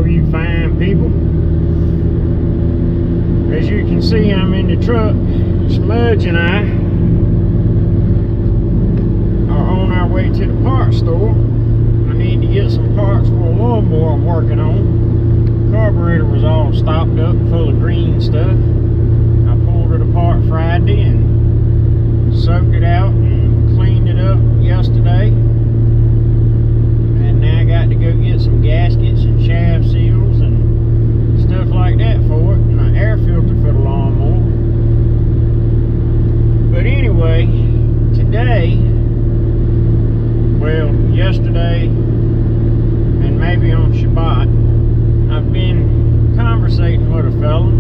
Hello, you fine people. As you can see, I'm in the truck. Smudge and I are on our way to the parts store. I need to get some parts for a lawnmower I'm working on. The carburetor was all stopped up, full of green stuff. I pulled it apart Friday and soaked it out and cleaned it up yesterday. And now I got to go get some gaskets and shaft seals and stuff like that for it, and an air filter for the lawnmower. But anyway, today, well, yesterday and maybe on Shabbat, I've been conversating with a fella,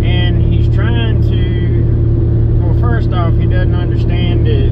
and he's trying to, well, first off, he doesn't understand that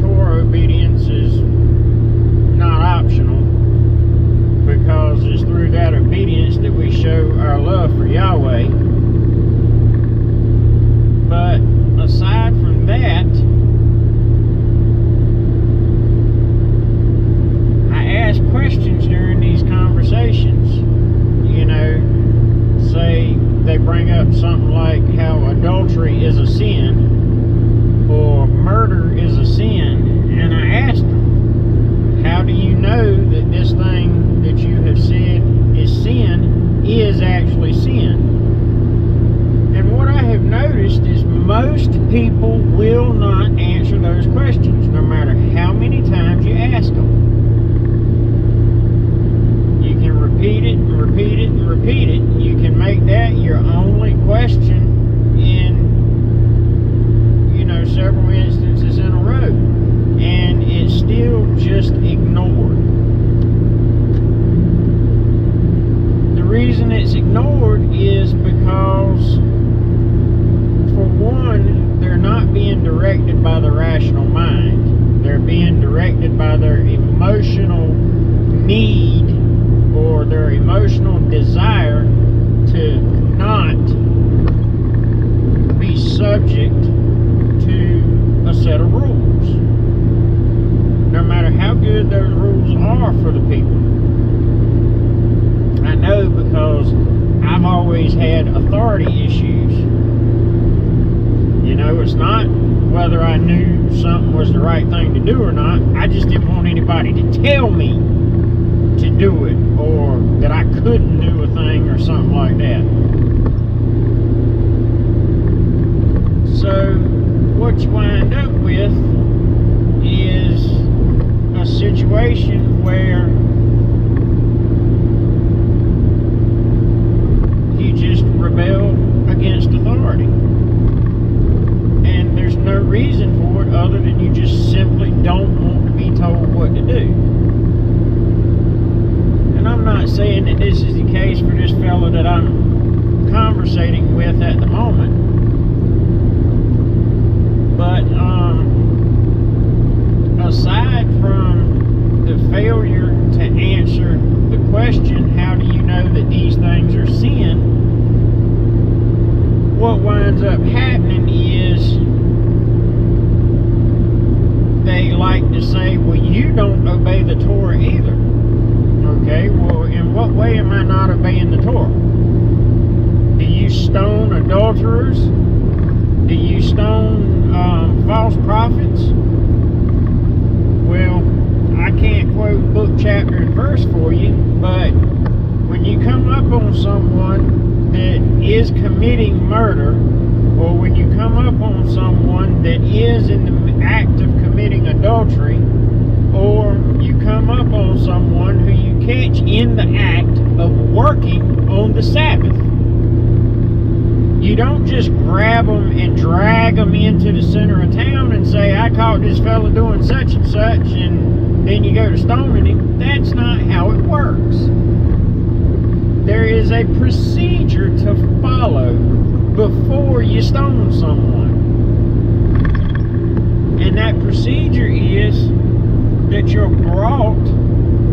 Torah obedience is not optional, because it's through that obedience that we show our love for Yahweh. But aside from that, I ask questions during these conversations. You know, say they bring up something like how adultery is a sin or murder is a sin, and I asked them, how do you know that this thing that you have said is sin is actually sin? And what I have noticed is most people will not answer those questions, no matter how many times you ask them. You can repeat it and repeat it and repeat it. You can make that your only question in, you know, several instances in a row, and it's still just ignored. The reason it's ignored is because, for one, they're not being directed by the rational mind. They're being directed by their emotional need or their emotional desire to not be subject to a set of rules, no matter how good those rules are for the people. I know, because I've always had authority issues. You know, it's not whether I knew something was the right thing to do or not. I just didn't want anybody to tell me to do it, or that I couldn't do a thing or something like that. So what you wind up with is a situation where you just rebel against authority, and there's no reason for it other than you just simply don't want to be told what to do. And I'm not saying that this is the case for this fellow that I'm conversating with at the moment, but aside from the failure to answer the question, how do you know that these things are sin, what winds up happening is they like to say, well, you don't obey the Torah either. Okay, well, in what way am I not obeying the Torah? Do you stone adulterers? Do you stone false prophets? Well, I can't quote book, chapter, and verse for you, but when you come up on someone that is committing murder, or when you come up on someone that is in the act of committing adultery, or you come up on someone who you catch in the act of working on the Sabbath, you don't just grab them and drag them into the center of town and say, I caught this fella doing such and such, and then you go to stoning him. That's not how it works. There is a procedure to follow before you stone someone. And that procedure is that you're brought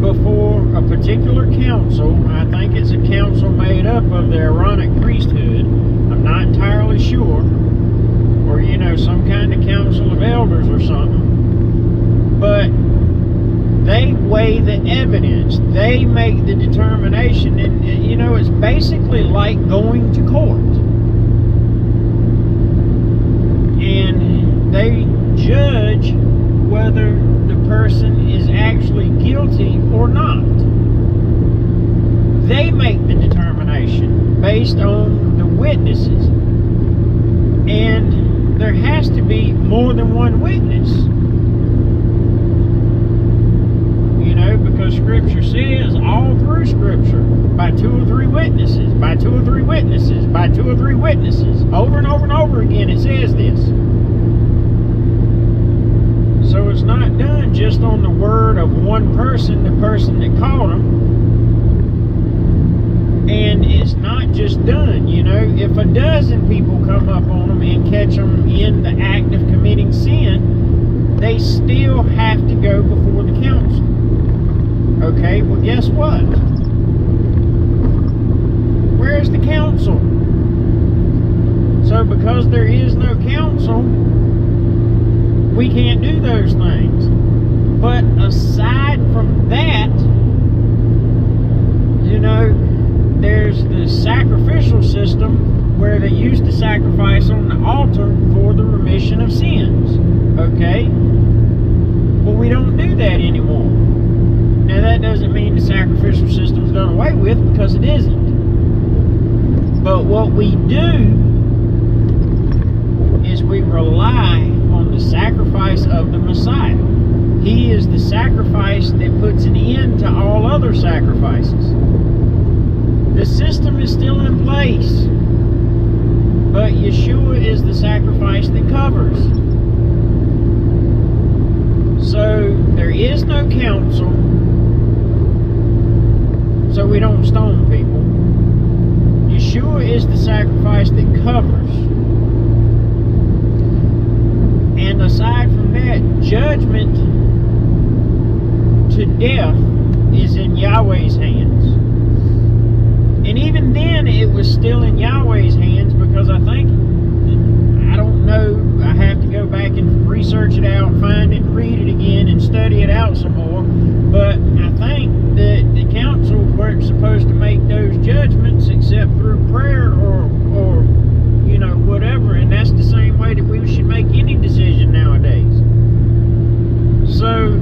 before a particular council. I think it's a council made up of the Aaronic priesthood. I'm not entirely sure. Or, you know, some kind of council of elders or something. But they weigh the evidence. They make the determination. And, you know, it's basically like going to court. And they judge whether the person is actually guilty or not. They make the determination based on the witnesses. And there has to be more than one witness. You know, because Scripture says all through Scripture, by 2 or 3 witnesses, by 2 or 3 witnesses, by 2 or 3 witnesses. Over and over and over again it says this. So it's not done just on the word of one person, the person that caught them. And it's not just done, you know. If a dozen people come up on them and catch them in the act of committing sin, they still have to go before the council. Okay, well, guess what? Where's the council? So because there is no council, we can't do those things. But aside from that, you know, there's the sacrificial system where they used to sacrifice on the altar for the remission of sins. Okay? Well, we don't do that anymore. Now, that doesn't mean the sacrificial system's done away with, because it isn't. But what we do is we rely on the sacrifice of the Messiah. He is the sacrifice that puts an end to all other sacrifices. The system is still in place, but Yeshua is the sacrifice that covers. So there is no council, so we don't stone people. Yeshua is the sacrifice that covers. And aside from that, judgment to death is in Yahweh's hands. And even then, it was still in Yahweh's hands, because I think, I don't know, I have to go back and research it out, find it, read it again, and study it out some more. But I think that the council weren't supposed to make those judgments except through prayer or you know, whatever. And that's the same way that we should make any decision nowadays. So,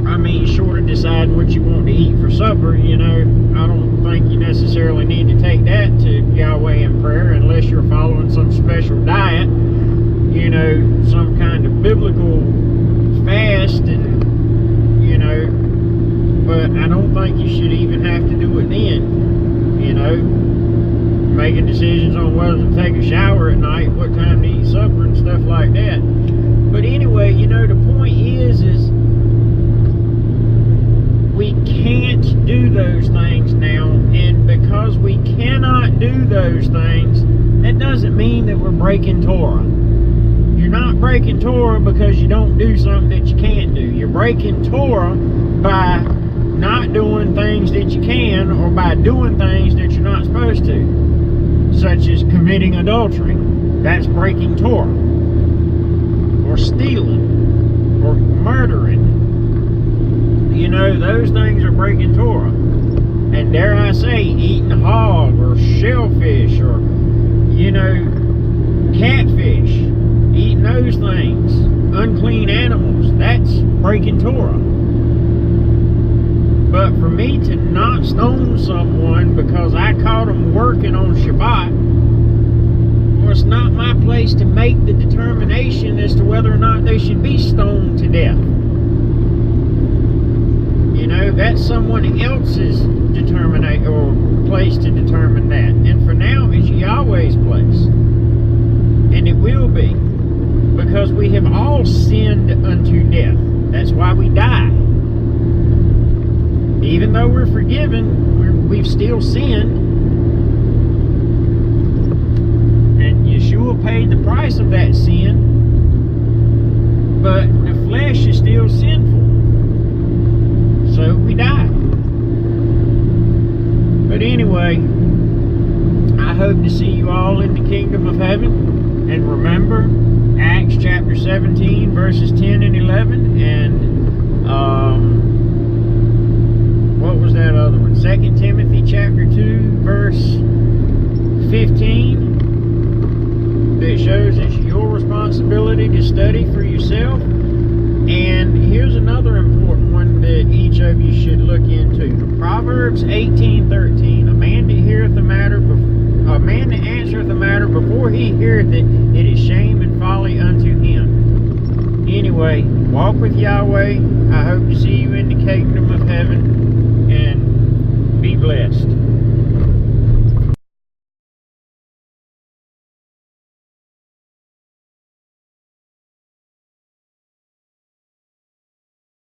I mean, short of deciding what you want to eat for supper, you know, I don't think you necessarily need to take that to Yahweh in prayer unless you're following some special diet, you know, some kind of biblical fast, and, you know, but I don't think you should even have to do it then, you know, making decisions on whether to take a shower at night, what time to eat supper, and stuff like that. But anyway, you know, the point is we can't do those things now, and because we cannot do those things, that doesn't mean that we're breaking Torah. You're not breaking Torah because you don't do something that you can't do. You're breaking Torah by not doing things that you can, or by doing things that you're not supposed to, such as committing adultery. That's breaking Torah. Or stealing, or murdering. You know, those things are breaking Torah. And dare I say, eating hog, or shellfish, or, you know, catfish, eating those things, unclean animals, that's breaking Torah. But for me to not stone someone because I caught them working on Shabbat, well, it's not my place to make the determination as to whether or not they should be stoned to death. You know, that's someone else's determination or place to determine that. And for now, it's Yahweh's place. And it will be. Because we have all sinned unto death. That's why we die. Even though we're forgiven, we've still sinned. And Yeshua paid the price of that sin. But the flesh is still sinful. So we die. But anyway, I hope to see you all in the kingdom of heaven. And remember, Acts chapter 17, verses 10 and 11. And others, it's your responsibility to study for yourself. And here's another important one that each of you should look into. Proverbs 18:13. A man that answereth a matter before he heareth it, it is shame and folly unto him. Anyway, walk with Yahweh. I hope to see you in the kingdom of heaven.